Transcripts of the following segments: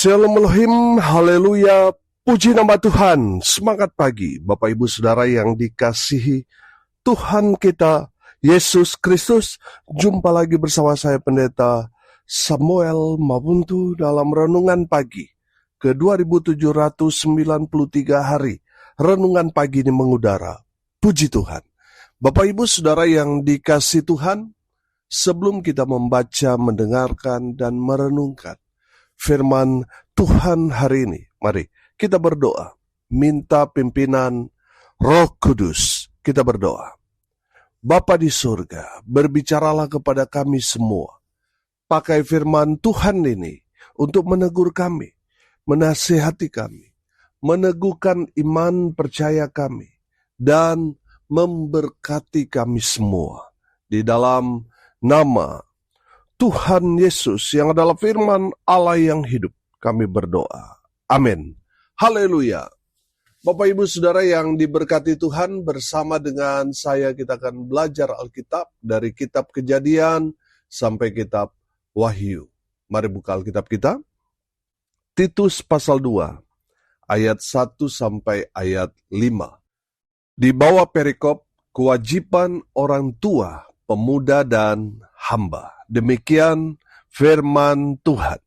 Shalom Elohim, haleluya, puji nama Tuhan. Semangat pagi Bapak Ibu Saudara yang dikasihi Tuhan kita Yesus Kristus. Jumpa lagi bersama saya Pendeta Samuel Mabuntu dalam Renungan Pagi ke 2793 hari. Renungan pagi ini mengudara. Puji Tuhan. Bapak Ibu Saudara yang dikasihi Tuhan, sebelum kita membaca, mendengarkan, dan merenungkan firman Tuhan hari ini, mari kita berdoa, minta pimpinan Roh Kudus. Kita berdoa. Bapa di surga, berbicaralah kepada kami semua. Pakai firman Tuhan ini untuk menegur kami, menasihati kami, meneguhkan iman percaya kami, dan memberkati kami semua. Di dalam nama Tuhan Yesus yang adalah firman Allah yang hidup, kami berdoa. Amin. Haleluya. Bapak Ibu Saudara yang diberkati Tuhan, bersama dengan saya kita akan belajar Alkitab dari kitab Kejadian sampai kitab Wahyu. Mari buka Alkitab kita. Titus pasal 2 ayat 1 sampai ayat 5. Di bawah perikop kewajiban orang tua, pemuda dan hamba. Demikian firman Tuhan.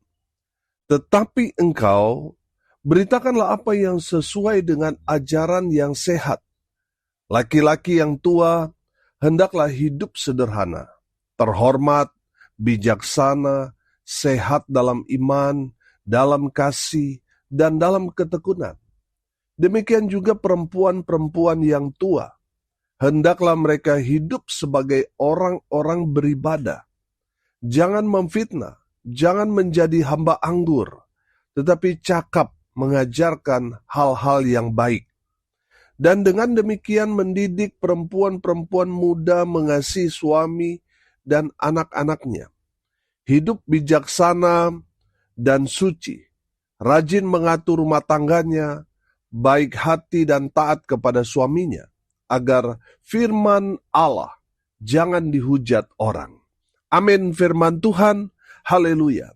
Tetapi engkau beritakanlah apa yang sesuai dengan ajaran yang sehat. Laki-laki yang tua hendaklah hidup sederhana, terhormat, bijaksana, sehat dalam iman, dalam kasih, dan dalam ketekunan. Demikian juga perempuan-perempuan yang tua. Hendaklah mereka hidup sebagai orang-orang beribadah. Jangan memfitnah, jangan menjadi hamba anggur, tetapi cakap mengajarkan hal-hal yang baik. Dan dengan demikian mendidik perempuan-perempuan muda mengasihi suami dan anak-anaknya. Hidup bijaksana dan suci, rajin mengatur rumah tangganya, baik hati dan taat kepada suaminya, agar firman Allah jangan dihujat orang. Amin firman Tuhan, haleluya.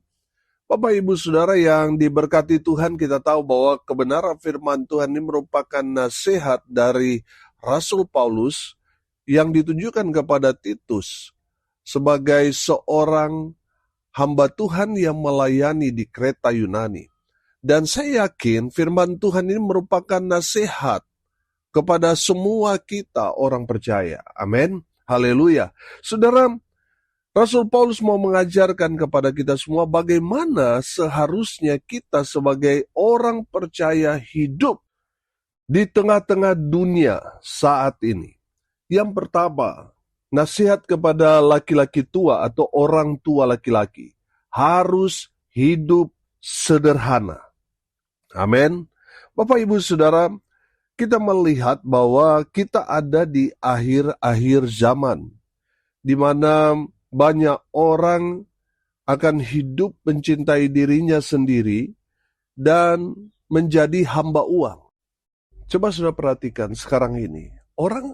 Bapak Ibu Saudara yang diberkati Tuhan, kita tahu bahwa kebenaran firman Tuhan ini merupakan nasihat dari Rasul Paulus yang ditujukan kepada Titus sebagai seorang hamba Tuhan yang melayani di Kreta Yunani. Dan saya yakin firman Tuhan ini merupakan nasihat kepada semua kita orang percaya. Amin. Haleluya. Saudara, Rasul Paulus mau mengajarkan kepada kita semua bagaimana seharusnya kita sebagai orang percaya hidup di tengah-tengah dunia saat ini. Yang pertama, nasihat kepada laki-laki tua atau orang tua laki-laki. Harus hidup sederhana. Amin. Bapak Ibu Saudara, kita melihat bahwa kita ada di akhir-akhir zaman, di mana banyak orang akan hidup mencintai dirinya sendiri dan menjadi hamba uang. Coba sudah perhatikan sekarang ini, orang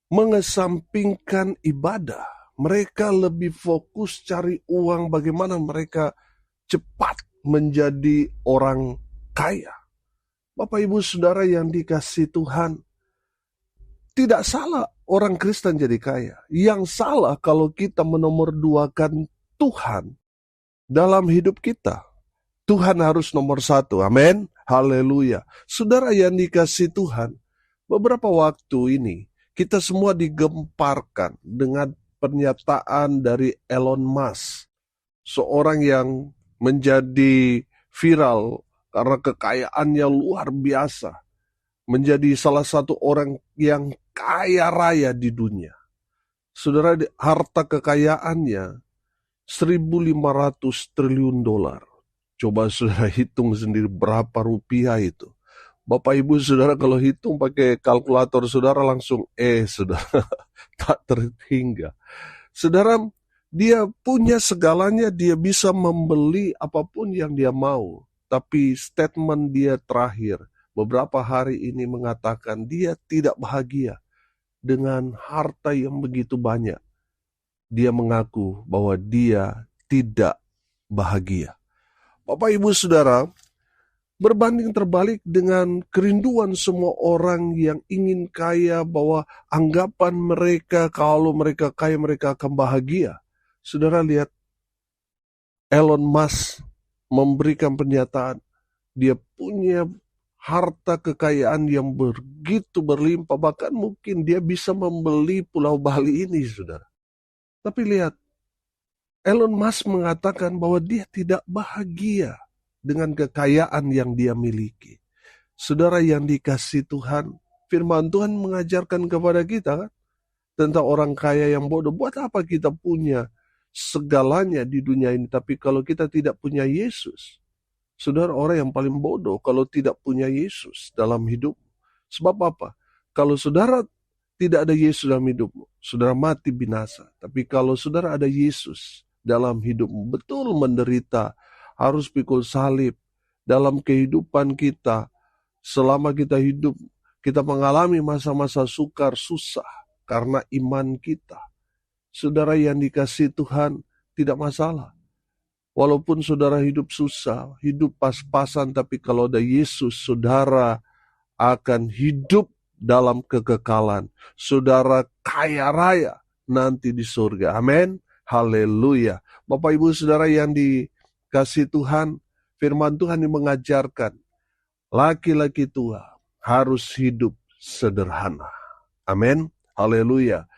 mengesampingkan ibadah. Mereka lebih fokus cari uang, bagaimana mereka cepat menjadi orang kaya. Bapak Ibu Saudara yang dikasihi Tuhan, tidak salah orang Kristen jadi kaya. Yang salah kalau kita menomorduakan Tuhan dalam hidup kita. Tuhan harus nomor satu. Amin. Haleluya. Saudara yang dikasihi Tuhan, beberapa waktu ini kita semua digemparkan dengan pernyataan dari Elon Musk. Seorang yang menjadi viral karena kekayaannya luar biasa. Menjadi salah satu orang yang kaya raya di dunia. Saudara, harta kekayaannya 1.500 triliun dolar. Coba saudara hitung sendiri berapa rupiah itu. Bapak Ibu Saudara kalau hitung pakai kalkulator saudara langsung saudara tak terhingga. Saudara, dia punya segalanya, dia bisa membeli apapun yang dia mau. Tapi statement dia terakhir beberapa hari ini mengatakan dia tidak bahagia dengan harta yang begitu banyak. Dia mengaku bahwa dia tidak bahagia. Bapak Ibu Saudara, berbanding terbalik dengan kerinduan semua orang yang ingin kaya, bahwa anggapan mereka kalau mereka kaya mereka akan bahagia. Saudara lihat Elon Musk memberikan pernyataan, dia punya harta kekayaan yang begitu berlimpah, bahkan mungkin dia bisa membeli Pulau Bali ini, saudara. Tapi lihat, Elon Musk mengatakan bahwa dia tidak bahagia dengan kekayaan yang dia miliki. Saudara yang dikasihi Tuhan, firman Tuhan mengajarkan kepada kita kan, tentang orang kaya yang bodoh. Buat apa kita punya segalanya di dunia ini, tapi kalau kita tidak punya Yesus? Saudara, orang yang paling bodoh kalau tidak punya Yesus dalam hidup. Sebab apa? Kalau saudara tidak ada Yesus dalam hidupmu, saudara mati binasa. Tapi kalau saudara ada Yesus dalam hidupmu, betul menderita, harus pikul salib dalam kehidupan kita. Selama kita hidup, kita mengalami masa-masa sukar, susah, karena iman kita. Saudara yang dikasihi Tuhan, tidak masalah. Walaupun saudara hidup susah, hidup pas-pasan, tapi kalau ada Yesus, saudara akan hidup dalam kekekalan. Saudara kaya raya nanti di surga. Amin. Haleluya. Bapak Ibu Saudara yang dikasihi Tuhan, firman Tuhan yang mengajarkan, laki-laki tua harus hidup sederhana. Amin. Haleluya.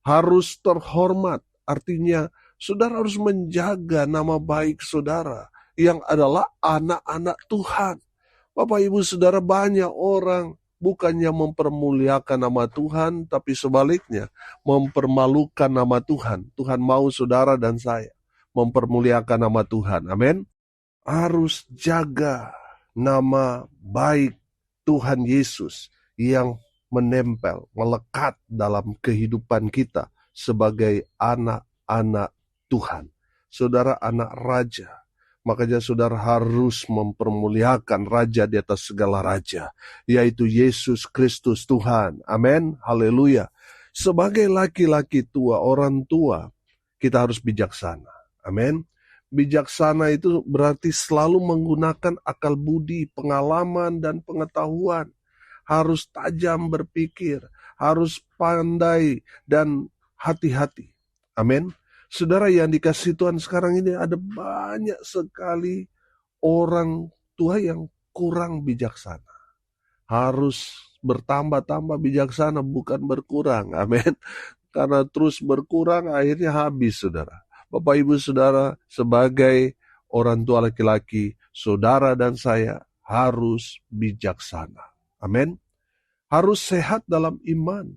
Harus terhormat. Artinya, saudara harus menjaga nama baik saudara yang adalah anak-anak Tuhan. Bapak Ibu Saudara, banyak orang bukannya mempermuliakan nama Tuhan, tapi sebaliknya mempermalukan nama Tuhan. Tuhan mau saudara dan saya mempermuliakan nama Tuhan. Amin. Harus jaga nama baik Tuhan Yesus yang menempel, melekat dalam kehidupan kita sebagai anak-anak Tuhan. Saudara anak raja, makanya saudara harus mempermuliakan raja di atas segala raja, yaitu Yesus Kristus Tuhan. Amin. Haleluya. Sebagai laki-laki tua, orang tua, kita harus bijaksana. Amin. Bijaksana itu berarti selalu menggunakan akal budi, pengalaman, dan pengetahuan. Harus tajam berpikir, harus pandai, dan hati-hati. Amin. Saudara yang dikasihi Tuhan, sekarang ini ada banyak sekali orang tua yang kurang bijaksana. Harus bertambah-tambah bijaksana, bukan berkurang. Amin. Karena terus berkurang, akhirnya habis, saudara. Bapak Ibu Saudara, sebagai orang tua laki-laki, saudara dan saya harus bijaksana. Amin. Harus sehat dalam iman.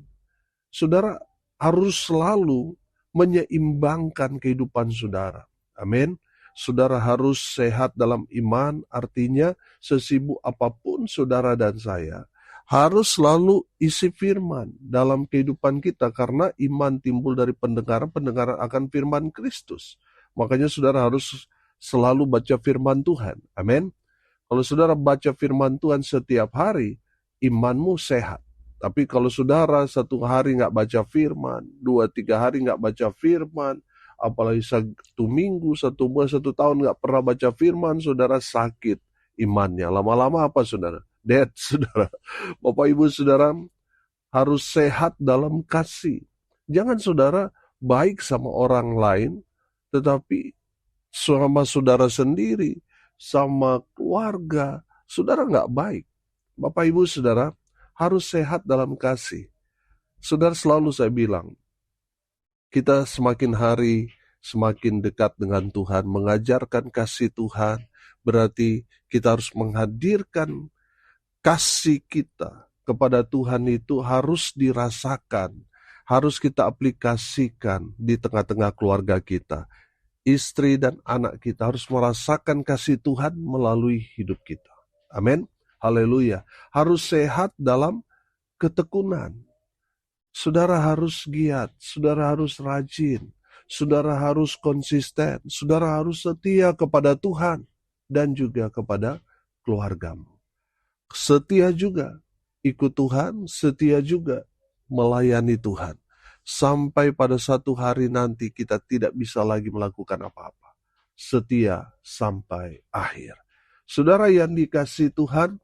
Saudara harus selalu menyeimbangkan kehidupan saudara. Amin. Saudara harus sehat dalam iman, artinya sesibuk apapun saudara dan saya, harus selalu isi firman dalam kehidupan kita, karena iman timbul dari pendengaran akan firman Kristus. Makanya saudara harus selalu baca firman Tuhan. Amin. Kalau saudara baca firman Tuhan setiap hari, imanmu sehat. Tapi kalau saudara satu hari nggak baca firman, 2-3 hari nggak baca firman, apalagi 1 minggu, 1 bulan, 1 tahun nggak pernah baca firman, saudara sakit imannya. Lama-lama apa saudara? Dead, saudara. Bapak Ibu Saudara harus sehat dalam kasih. Jangan saudara baik sama orang lain, tetapi sama saudara sendiri, sama keluarga, saudara nggak baik. Bapak Ibu Saudara harus sehat dalam kasih. Saudara, selalu saya bilang, kita semakin hari semakin dekat dengan Tuhan, mengajarkan kasih Tuhan, berarti kita harus menghadirkan kasih kita kepada Tuhan itu harus dirasakan, harus kita aplikasikan di tengah-tengah keluarga kita. Istri dan anak kita harus merasakan kasih Tuhan melalui hidup kita. Amin. Haleluya. Harus sehat dalam ketekunan. Saudara harus giat, saudara harus rajin, saudara harus konsisten, saudara harus setia kepada Tuhan dan juga kepada keluargamu. Setia juga ikut Tuhan, setia juga melayani Tuhan. Sampai pada satu hari nanti kita tidak bisa lagi melakukan apa-apa. setia sampai akhir. Saudara yang dikasihi Tuhan,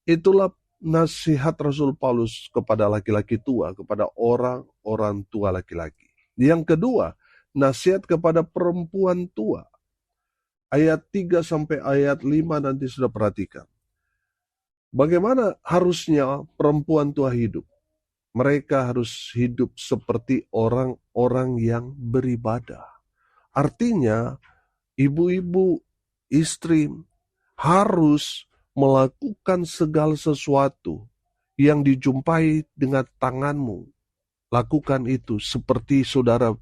itulah nasihat Rasul Paulus kepada laki-laki tua, kepada orang-orang tua laki-laki. Yang kedua, nasihat kepada perempuan tua. Ayat 3 sampai ayat 5 nanti sudah perhatikan. Bagaimana harusnya perempuan tua hidup? Mereka harus hidup seperti orang-orang yang beribadah. Artinya, ibu-ibu, istri harus melakukan segala sesuatu yang dijumpai dengan tanganmu. Lakukan itu seperti saudara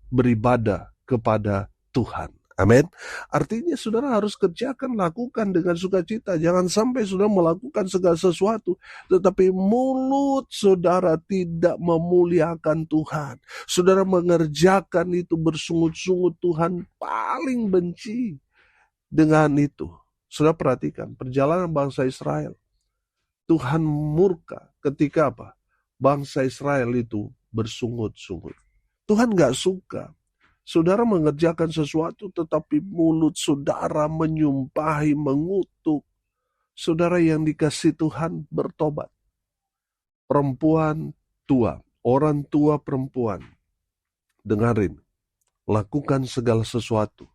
beribadah kepada Tuhan. Amin. Artinya saudara harus kerjakan, lakukan dengan sukacita. Jangan sampai saudara melakukan segala sesuatu, tetapi mulut saudara tidak memuliakan Tuhan. Saudara mengerjakan itu bersungut-sungut, Tuhan paling benci dengan itu. Saudara perhatikan perjalanan bangsa Israel. Tuhan murka ketika apa? Bangsa Israel itu bersungut-sungut. Tuhan gak suka saudara mengerjakan sesuatu tetapi mulut saudara menyumpahi, mengutuk. Saudara yang dikasihi Tuhan bertobat. Perempuan tua, orang tua perempuan, dengarin, lakukan segala sesuatu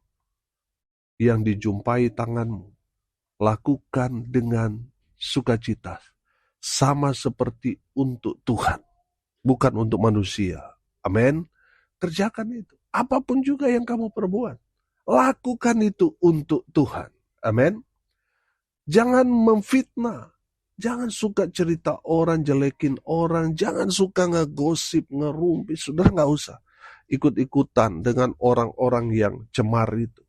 yang dijumpai tanganmu. Lakukan dengan sukacita. Sama seperti untuk Tuhan, bukan untuk manusia. Amin. Kerjakan itu. Apapun juga yang kamu perbuat, lakukan itu untuk Tuhan. Amin. Jangan memfitnah. Jangan suka cerita orang, jelekin orang. Jangan suka ngegosip, ngerumpi. Saudara gak usah ikut-ikutan dengan orang-orang yang cemar itu.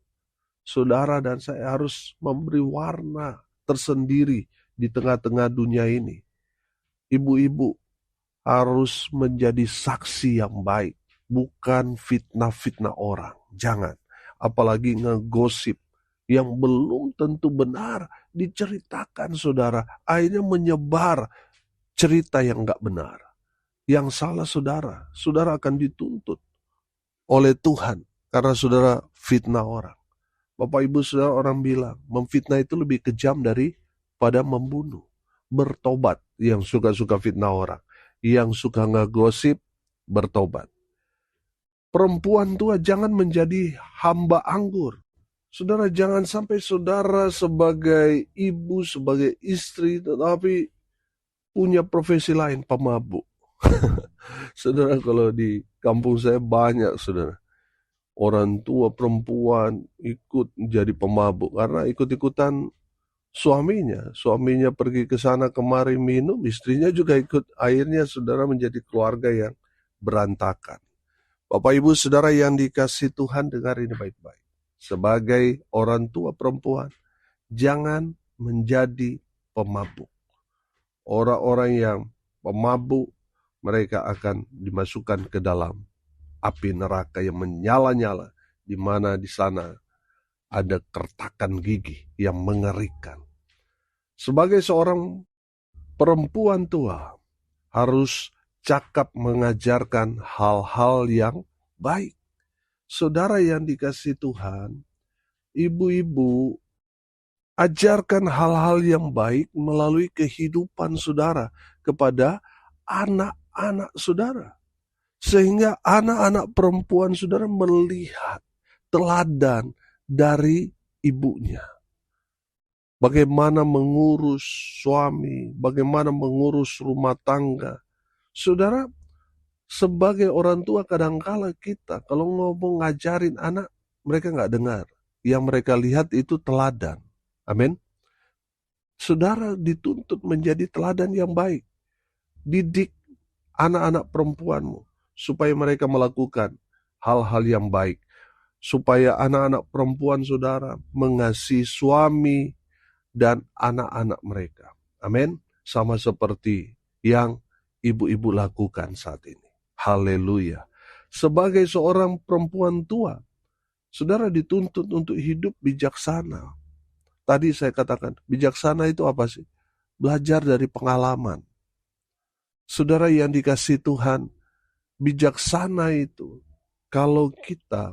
Saudara dan saya harus memberi warna tersendiri di tengah-tengah dunia ini. Ibu-ibu harus menjadi saksi yang baik. Bukan fitnah-fitnah orang. Jangan. Apalagi ngegosip yang belum tentu benar diceritakan saudara. Akhirnya menyebar cerita yang gak benar. Yang salah saudara. Saudara akan dituntut oleh Tuhan. Karena saudara fitnah orang. Bapak ibu saudara, orang bilang memfitnah itu lebih kejam daripada membunuh. Bertobat yang suka-suka fitnah orang. Yang suka ngegosip, bertobat. Perempuan tua jangan menjadi hamba anggur. Saudara, jangan sampai saudara sebagai ibu, sebagai istri, tetapi punya profesi lain, pemabuk. Saudara, kalau di kampung saya banyak, saudara. Orang tua perempuan ikut jadi pemabuk karena ikut-ikutan suaminya. Suaminya pergi ke sana kemari minum, istrinya juga ikut. Akhirnya saudara menjadi keluarga yang berantakan. Bapak ibu saudara yang dikasihi Tuhan, dengar ini baik-baik. Sebagai orang tua perempuan, jangan menjadi pemabuk. Orang-orang yang pemabuk, mereka akan dimasukkan ke dalam api neraka yang menyala-nyala, di mana di sana ada kertakan gigi yang mengerikan. Sebagai seorang perempuan tua, harus cakap mengajarkan hal-hal yang baik. Saudara yang dikasihi Tuhan, ibu-ibu, ajarkan hal-hal yang baik melalui kehidupan saudara kepada anak-anak saudara. Sehingga anak-anak perempuan saudara melihat teladan dari ibunya. Bagaimana mengurus suami, bagaimana mengurus rumah tangga. Saudara, sebagai orang tua kadangkala kita kalau ngomong ngajarin anak, mereka gak dengar. Yang mereka lihat itu teladan. Amin. Saudara dituntut menjadi teladan yang baik. Didik anak-anak perempuanmu supaya mereka melakukan hal-hal yang baik. Supaya anak-anak perempuan saudara mengasihi suami dan anak-anak mereka. Amin. Sama seperti yang ibu-ibu lakukan saat ini. Haleluya. Sebagai seorang perempuan tua, saudara dituntut untuk hidup bijaksana. Tadi saya katakan, bijaksana itu apa sih? Belajar dari pengalaman. Saudara yang dikasihi Tuhan, bijaksana itu kalau kita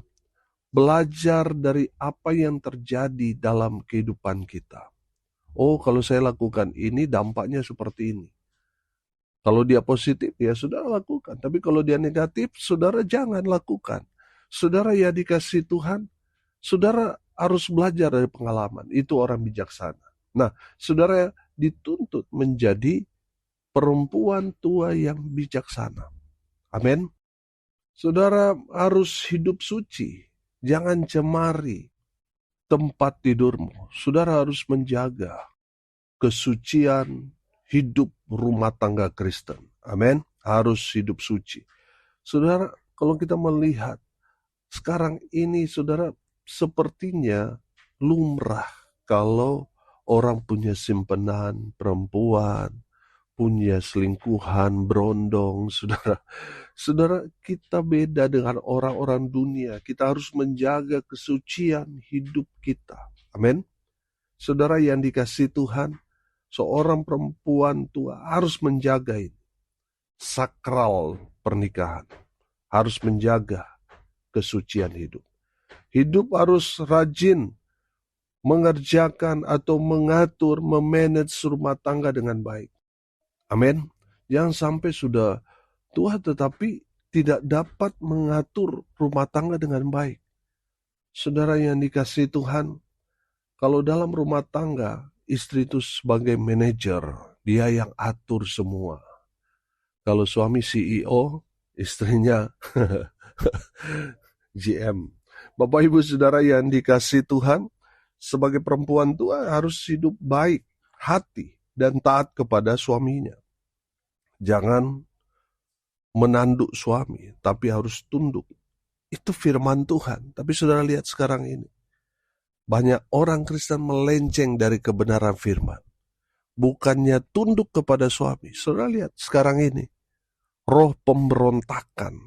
belajar dari apa yang terjadi dalam kehidupan kita. Oh, kalau saya lakukan ini, dampaknya seperti ini. Kalau dia positif, ya saudara lakukan. Tapi kalau dia negatif, saudara jangan lakukan. Saudara ya dikasih Tuhan, saudara harus belajar dari pengalaman. Itu orang bijaksana. Nah, saudara dituntut menjadi perempuan tua yang bijaksana. Amin. Saudara harus hidup suci. Jangan cemari tempat tidurmu. Saudara harus menjaga kesucian hidup rumah tangga Kristen. Amin. Harus hidup suci. Saudara, kalau kita melihat sekarang ini, saudara, sepertinya lumrah kalau orang punya simpenan perempuan, punya selingkuhan, berondong, saudara. Saudara, kita beda dengan orang-orang dunia. Kita harus menjaga kesucian hidup kita. Amin. Saudara yang dikasihi Tuhan, seorang perempuan tua harus menjaga ini. Sakral pernikahan. Harus menjaga kesucian hidup. Hidup harus rajin mengerjakan atau mengatur, memanage rumah tangga dengan baik. Amin. Jangan sampai sudah tua tetapi tidak dapat mengatur rumah tangga dengan baik. Saudara yang dikasihi Tuhan, kalau dalam rumah tangga, istri itu sebagai manajer, dia yang atur semua. Kalau suami CEO, istrinya GM. Bapak Ibu Saudara yang dikasihi Tuhan, sebagai perempuan tua harus hidup baik hati dan taat kepada suaminya. Jangan menanduk suami, tapi harus tunduk. Itu firman Tuhan. Tapi saudara lihat sekarang ini, banyak orang Kristen melenceng dari kebenaran firman. Bukannya tunduk kepada suami. Saudara lihat sekarang ini, roh pemberontakan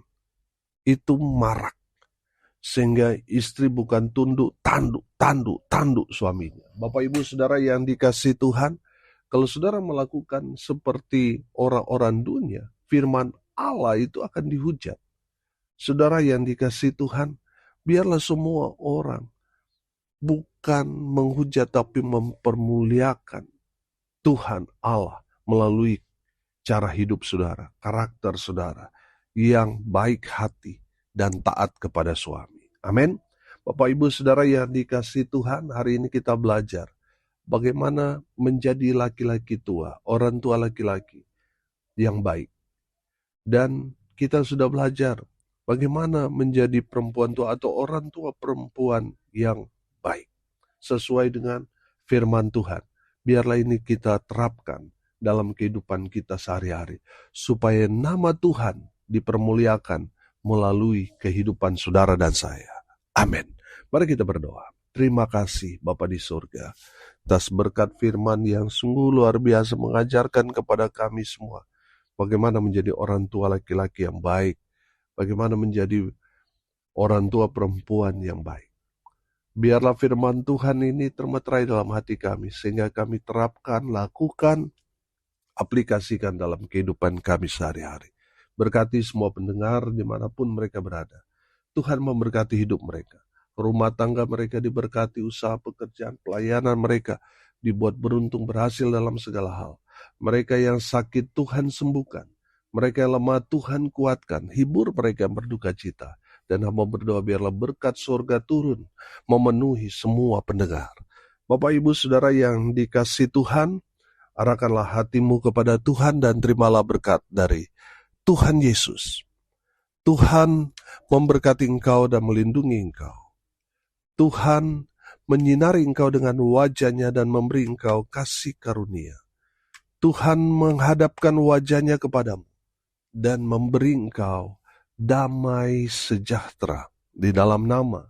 itu marak. Sehingga istri bukan tunduk, tanduk suaminya. Bapak Ibu Saudara yang dikasihi Tuhan, kalau saudara melakukan seperti orang-orang dunia, firman Allah itu akan dihujat. Saudara yang dikasihi Tuhan, biarlah semua orang bukan menghujat tapi mempermuliakan Tuhan Allah melalui cara hidup saudara, karakter saudara yang baik hati dan taat kepada suami. Amin. Bapak Ibu Saudara yang dikasihi Tuhan, hari ini kita belajar bagaimana menjadi laki-laki tua, orang tua laki-laki yang baik. Dan kita sudah belajar bagaimana menjadi perempuan tua atau orang tua perempuan yang baik. Sesuai dengan firman Tuhan. Biarlah ini kita terapkan dalam kehidupan kita sehari-hari. Supaya nama Tuhan dipermuliakan melalui kehidupan saudara dan saya. Amin. Mari kita berdoa. Terima kasih Bapa di surga atas berkat firman yang sungguh luar biasa mengajarkan kepada kami semua bagaimana menjadi orang tua laki-laki yang baik, bagaimana menjadi orang tua perempuan yang baik. Biarlah firman Tuhan ini termeterai dalam hati kami sehingga kami terapkan, lakukan, aplikasikan dalam kehidupan kami sehari-hari. Berkati semua pendengar dimanapun mereka berada. Tuhan memberkati hidup mereka. Rumah tangga mereka diberkati, usaha pekerjaan, pelayanan mereka dibuat beruntung berhasil dalam segala hal. Mereka yang sakit Tuhan sembuhkan. Mereka yang lemah Tuhan kuatkan. Hibur mereka yang berduka cita. Dan hamba berdoa biarlah berkat surga turun memenuhi semua pendengar. Bapak Ibu Saudara yang dikasihi Tuhan, arahkanlah hatimu kepada Tuhan dan terimalah berkat dari Tuhan Yesus. Tuhan memberkati engkau dan melindungi engkau. Tuhan menyinari engkau dengan wajah-Nya dan memberi engkau kasih karunia. Tuhan menghadapkan wajah-Nya kepadamu dan memberi engkau damai sejahtera di dalam nama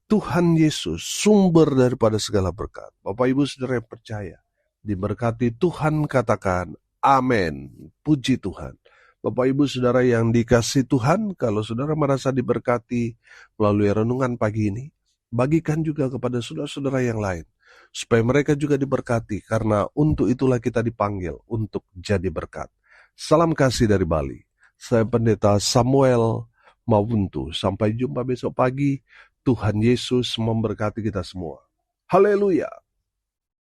Tuhan Yesus, sumber daripada segala berkat. Bapak Ibu Saudara yang percaya, diberkati Tuhan, katakan amin. Puji Tuhan. Bapak Ibu Saudara yang dikasihi Tuhan, kalau saudara merasa diberkati melalui renungan pagi ini, bagikan juga kepada saudara-saudara yang lain, supaya mereka juga diberkati, karena untuk itulah kita dipanggil untuk jadi berkat. Salam kasih dari Bali. Saya Pendeta Samuel Mawuntu. Sampai jumpa besok pagi. Tuhan Yesus memberkati kita semua. Haleluya.